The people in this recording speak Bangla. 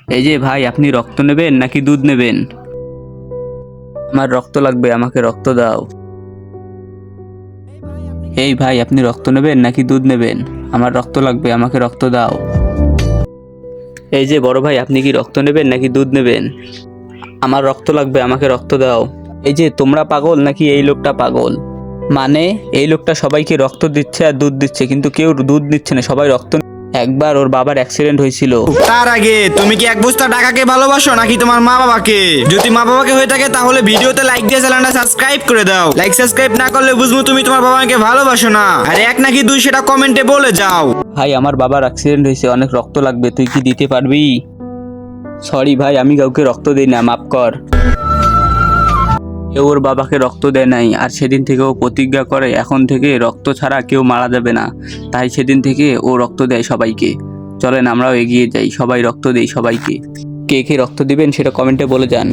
এই যে ভাই, আপনি রক্ত নেবেন নাকি দুধ নেবেন? আমার রক্ত লাগবে, আমাকে রক্ত দাও। এই ভাই, আপনি রক্ত নেবেন নাকি দুধ নেবেন? আমার রক্ত লাগবে, আমাকে রক্ত দাও। এই যে বড় ভাই, আপনি কি রক্ত নেবেন নাকি দুধ নেবেন? আমার রক্ত লাগবে, আমাকে রক্ত দাও। এই যে তোমরা পাগল নাকি এই লোকটা পাগল? মানে এই লোকটা সবাইকে রক্ত দিচ্ছে আর দুধ দিচ্ছে, কিন্তু কেউ দুধ নিচ্ছে না, সবাই রক্ত। একবার ওর বাবার অ্যাক্সিডেন্ট হয়েছিল। তার আগে তুমি কি এক বস্তা টাকাকে ভালোবাসো নাকি তোমার মা বাবাকে? যদি মা বাবাকে হয়ে থাকে তাহলে ভিডিওতে লাইক দিয়ে চ্যানেলটা সাবস্ক্রাইব করে দাও। লাইক সাবস্ক্রাইব না করলে বুঝবো তুমি তোমার বাবাকে ভালোবাসো না। আর এক নাকি দুই সেটা কমেন্টে বলে যাও। ভাই, আমার বাবার অ্যাক্সিডেন্ট হয়েছে, অনেক রক্ত লাগবে, তুই কি দিতে পারবি? সরি ভাই, আমি কাউকে রক্ত দিই না, মাফ কর। কেউ ওর বাবাকে রক্ত দেয় নাই, আর সেদিন থেকে ও প্রতিজ্ঞা করে এখন থেকে রক্ত ছাড়া কেউ মারা যাবে না। তাই সেদিন থেকে ও রক্ত দেয় সবাইকে। চলেন আমরাও এগিয়ে যাই, সবাই রক্ত দেই সবাইকে। কে কে রক্ত দিবেন সেটা কমেন্টে বলে যান।